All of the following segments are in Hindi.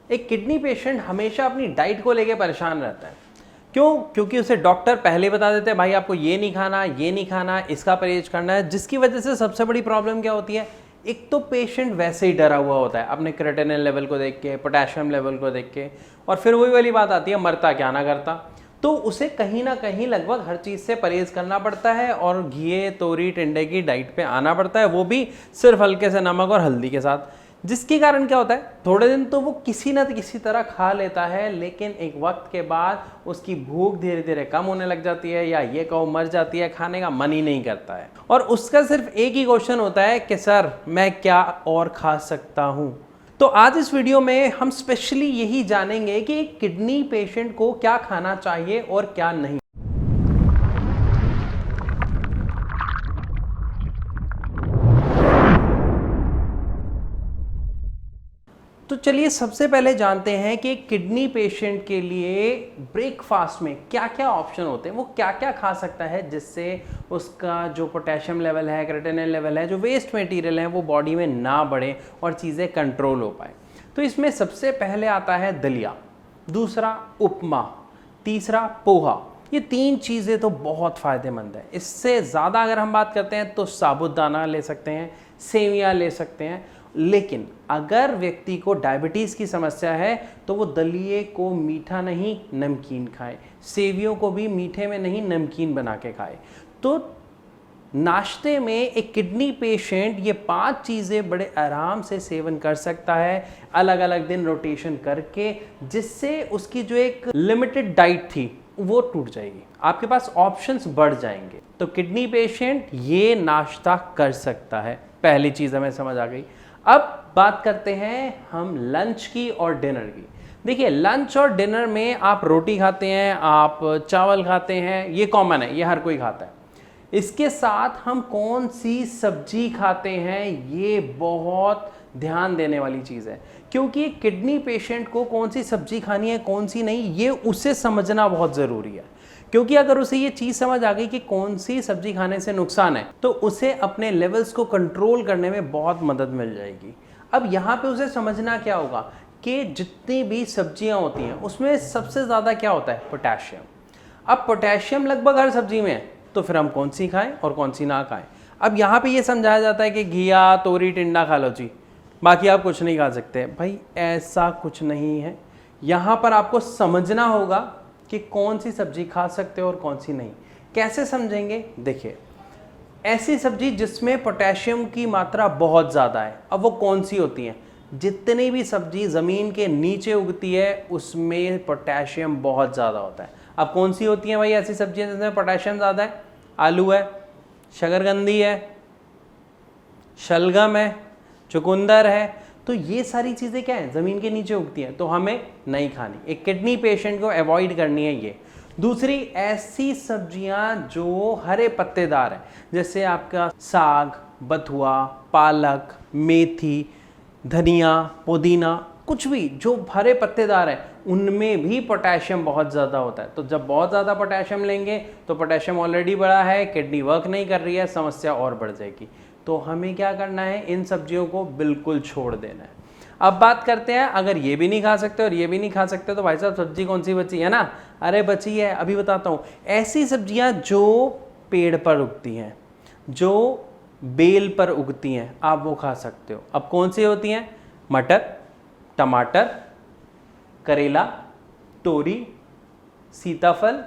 एक किडनी पेशेंट हमेशा अपनी डाइट को लेकर परेशान रहता है। क्यों? क्योंकि उसे डॉक्टर पहले बता देते हैं भाई आपको ये नहीं खाना, ये नहीं खाना, इसका परहेज करना है, जिसकी वजह से सबसे बड़ी प्रॉब्लम क्या होती है, एक तो पेशेंट वैसे ही डरा हुआ होता है अपने क्रेटिनिन लेवल को देख के, पोटेशियम लेवल को देख के, और फिर वही वाली बात आती है मरता क्या ना करता। तो उसे कहीं ना कहीं लगभग हर चीज़ से परहेज करना पड़ता है और घी, तोरी, टिंडे की डाइट पे आना पड़ता है, वो भी सिर्फ हल्के से नमक और हल्दी के साथ। जिसके कारण क्या होता है, थोड़े दिन तो वो किसी न किसी तरह खा लेता है, लेकिन एक वक्त के बाद उसकी भूख धीरे धीरे कम होने लग जाती है, या ये कहो मर जाती है, खाने का मन ही नहीं करता है। और उसका सिर्फ एक ही क्वेश्चन होता है कि सर मैं क्या और खा सकता हूँ। तो आज इस वीडियो में हम स्पेशली यही जानेंगे कि एक किडनी पेशेंट को क्या खाना चाहिए और क्या नहीं। तो चलिए सबसे पहले जानते हैं कि किडनी पेशेंट के लिए ब्रेकफास्ट में क्या क्या ऑप्शन होते हैं, वो क्या क्या खा सकता है जिससे उसका जो पोटेशियम लेवल है, क्रेटिनिन लेवल है, जो वेस्ट मटेरियल है वो बॉडी में ना बढ़े और चीज़ें कंट्रोल हो पाए। तो इसमें सबसे पहले आता है दलिया, दूसरा उपमा, तीसरा पोहा। ये तीन चीज़ें तो बहुत फ़ायदेमंद है। इससे ज़्यादा अगर हम बात करते हैं तो साबूदाना ले सकते हैं, सेवियाँ ले सकते हैं। लेकिन अगर व्यक्ति को डायबिटीज़ की समस्या है तो वो दलिए को मीठा नहीं नमकीन खाए, सेवियों को भी मीठे में नहीं नमकीन बना के खाए। तो नाश्ते में एक किडनी पेशेंट ये 5 चीज़ें बड़े आराम से सेवन कर सकता है, अलग अलग दिन रोटेशन करके, जिससे उसकी जो एक लिमिटेड डाइट थी वो टूट जाएगी, आपके पास ऑप्शंस बढ़ जाएंगे। तो किडनी पेशेंट ये नाश्ता कर सकता है। पहली चीज़ हमें समझ आ गई। अब बात करते हैं हम लंच की और डिनर की। देखिए लंच और डिनर में आप रोटी खाते हैं, आप चावल खाते हैं, ये कॉमन है, ये हर कोई खाता है। इसके साथ हम कौन सी सब्जी खाते हैं ये बहुत ध्यान देने वाली चीज़ है, क्योंकि किडनी पेशेंट को कौन सी सब्जी खानी है कौन सी नहीं ये उसे समझना बहुत ज़रूरी है। क्योंकि अगर उसे ये चीज़ समझ आ गई कि कौन सी सब्जी खाने से नुकसान है तो उसे अपने लेवल्स को कंट्रोल करने में बहुत मदद मिल जाएगी। अब यहाँ पे उसे समझना क्या होगा कि जितनी भी सब्जियाँ होती हैं उसमें सबसे ज़्यादा क्या होता है, पोटेशियम। अब पोटेशियम लगभग हर सब्जी में है, तो फिर हम कौन सी खाएं और कौन सी ना खाएं। अब यहाँ पे ये समझाया जाता है कि घिया, तोरी, टिंडा खा लो जी, बाकी आप कुछ नहीं खा सकते। भाई ऐसा कुछ नहीं है। यहाँ पर आपको समझना होगा कि कौन सी सब्जी खा सकते हो और कौन सी नहीं। कैसे समझेंगे? देखिए ऐसी सब्जी जिसमें पोटेशियम की मात्रा बहुत ज़्यादा है, अब वो कौन सी होती हैं? जितनी भी सब्जी ज़मीन के नीचे उगती है उसमें पोटेशियम बहुत ज़्यादा होता है। अब कौन सी होती हैं भाई ऐसी सब्जियां जिसमें पोटेशियम ज़्यादा है? आलू है, शकरकंदी है, शलगम है, चुकंदर है। तो ये सारी चीज़ें क्या हैं, ज़मीन के नीचे उगती हैं, तो हमें नहीं खानी। एक किडनी पेशेंट को अवॉइड करनी है ये। दूसरी, ऐसी सब्जियां जो हरे पत्तेदार हैं, जैसे आपका साग, बथुआ, पालक, मेथी, धनिया, पुदीना, कुछ भी जो हरे पत्तेदार है उनमें भी पोटेशियम बहुत ज़्यादा होता है। तो जब बहुत ज़्यादा पोटेशियम लेंगे तो पोटेशियम ऑलरेडी बढ़ा है, किडनी वर्क नहीं कर रही है, समस्या और बढ़ जाएगी। तो हमें क्या करना है, इन सब्जियों को बिल्कुल छोड़ देना है। अब बात करते हैं, अगर ये भी नहीं खा सकते और ये भी नहीं खा सकते तो भाई साहब सब्जी कौन सी बची है ना? अरे बची है, अभी बताता हूँ। ऐसी सब्जियाँ जो पेड़ पर उगती हैं, जो बेल पर उगती हैं, आप वो खा सकते हो। अब कौन सी होती हैं? मटर, टमाटर, करेला, तोरी, सीताफल,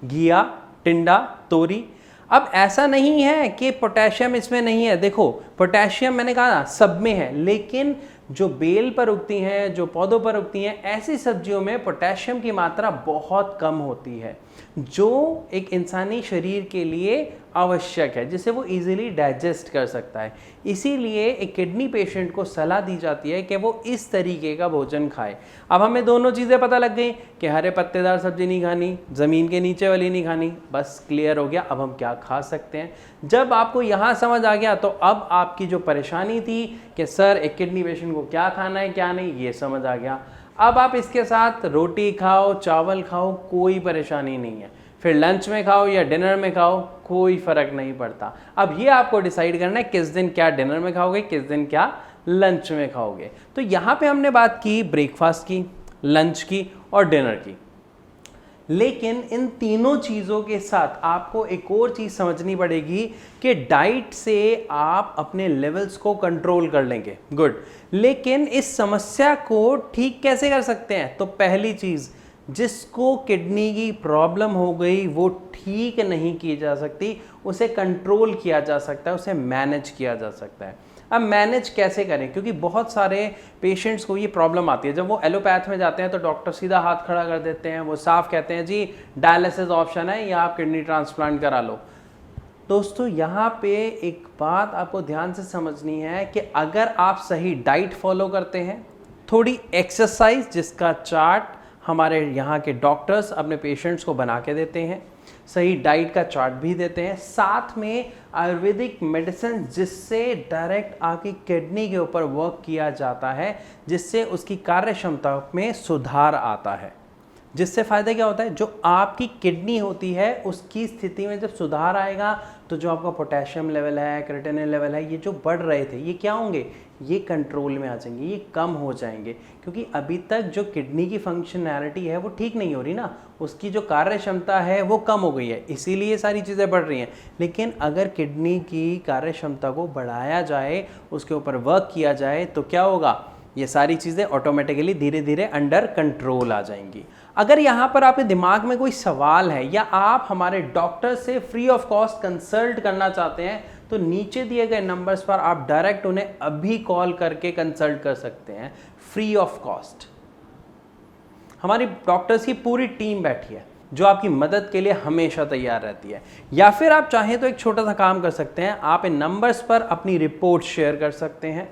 घिया, टिंडा, तोरी। अब ऐसा नहीं है कि पोटेशियम इसमें नहीं है। देखो पोटेशियम मैंने कहा सब में है, लेकिन जो बेल पर उगती हैं, जो पौधों पर उगती हैं, ऐसी सब्जियों में पोटेशियम की मात्रा बहुत कम होती है, जो एक इंसानी शरीर के लिए आवश्यक है, जिसे वो इजीली डाइजेस्ट कर सकता है। इसीलिए एक किडनी पेशेंट को सलाह दी जाती है कि वो इस तरीके का भोजन खाए। अब हमें दोनों चीज़ें पता लग गई कि हरे पत्तेदार सब्जी नहीं खानी, ज़मीन के नीचे वाली नहीं खानी, बस क्लियर हो गया अब हम क्या खा सकते हैं। जब आपको यहाँ समझ आ गया तो अब आपकी जो परेशानी थी कि सर एक किडनी पेशेंट को क्या खाना है क्या नहीं, ये समझ आ गया। अब आप इसके साथ रोटी खाओ, चावल खाओ, कोई परेशानी नहीं है। फिर लंच में खाओ या डिनर में खाओ, कोई फ़र्क नहीं पड़ता। अब ये आपको डिसाइड करना है किस दिन क्या डिनर में खाओगे, किस दिन क्या लंच में खाओगे। तो यहाँ पे हमने बात की ब्रेकफास्ट की, लंच की और डिनर की, लेकिन इन तीनों चीज़ों के साथ आपको एक और चीज़ समझनी पड़ेगी कि डाइट से आप अपने लेवल्स को कंट्रोल कर लेंगे, गुड, लेकिन इस समस्या को ठीक कैसे कर सकते हैं? तो पहली चीज़, जिसको किडनी की प्रॉब्लम हो गई वो ठीक नहीं की जा सकती, उसे कंट्रोल किया जा सकता है, उसे मैनेज किया जा सकता है। अब मैनेज कैसे करें? क्योंकि बहुत सारे पेशेंट्स को ये प्रॉब्लम आती है, जब वो एलोपैथ में जाते हैं तो डॉक्टर सीधा हाथ खड़ा कर देते हैं, वो साफ कहते हैं जी डायलिसिस ऑप्शन है या आप किडनी ट्रांसप्लांट करा लो। दोस्तों यहाँ पे एक बात आपको ध्यान से समझनी है कि अगर आप सही डाइट फॉलो करते हैं, थोड़ी एक्सरसाइज जिसका चार्ट हमारे यहाँ के डॉक्टर्स अपने पेशेंट्स को बना के देते हैं, सही डाइट का चार्ट भी देते हैं, साथ में आयुर्वेदिक मेडिसिन जिससे डायरेक्ट आपकी किडनी के ऊपर वर्क किया जाता है, जिससे उसकी कार्य क्षमता में सुधार आता है। जिससे फ़ायदा क्या होता है? जो आपकी किडनी होती है उसकी स्थिति में जब सुधार आएगा तो जो आपका पोटेशियम लेवल है, क्रिएटिनिन लेवल है, ये जो बढ़ रहे थे ये क्या होंगे? ये कंट्रोल में आ जाएंगे, ये कम हो जाएंगे, क्योंकि अभी तक जो किडनी की फंक्शनैलिटी है वो ठीक नहीं हो रही ना, उसकी जो कार्य क्षमता है वो कम हो गई है, इसीलिए ये सारी चीज़ें बढ़ रही हैं। लेकिन अगर किडनी की कार्य क्षमता को बढ़ाया जाए, उसके ऊपर वर्क किया जाए, तो क्या होगा? ये सारी चीज़ें ऑटोमेटिकली धीरे धीरे अंडर कंट्रोल आ जाएंगी। अगर यहाँ पर आपके दिमाग में कोई सवाल है या आप हमारे डॉक्टर से फ्री ऑफ कॉस्ट कंसल्ट करना चाहते हैं, तो नीचे दिए गए नंबर्स पर आप डायरेक्ट उन्हें अभी कॉल करके कंसल्ट कर सकते हैं फ्री ऑफ कॉस्ट। हमारी डॉक्टर्स की पूरी टीम बैठी है जो आपकी मदद के लिए हमेशा तैयार रहती है। या फिर आप चाहें तो एक छोटा सा काम कर सकते हैं, आप इन नंबर्स पर अपनी रिपोर्ट शेयर कर सकते हैं,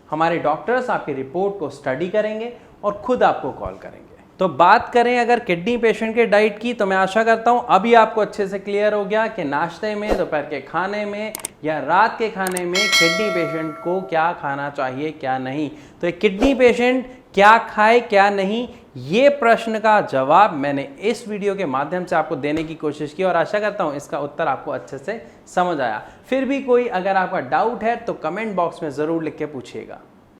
हमारे डॉक्टर्स आपकी रिपोर्ट को स्टडी करेंगे और खुद आपको कॉल करेंगे। तो बात करें अगर किडनी पेशेंट के डाइट की, तो मैं आशा करता हूं अभी आपको अच्छे से क्लियर हो गया कि नाश्ते में, दोपहर के खाने में या रात के खाने में किडनी पेशेंट को क्या खाना चाहिए, क्या नहीं। तो एक किडनी पेशेंट क्या खाए क्या नहीं, ये प्रश्न का जवाब मैंने इस वीडियो के माध्यम से आपको देने की कोशिश की और आशा करता हूं इसका उत्तर आपको अच्छे से समझ आया। फिर भी कोई अगर आपका डाउट है तो कमेंट बॉक्स में ज़रूर लिख के पूछिएगा।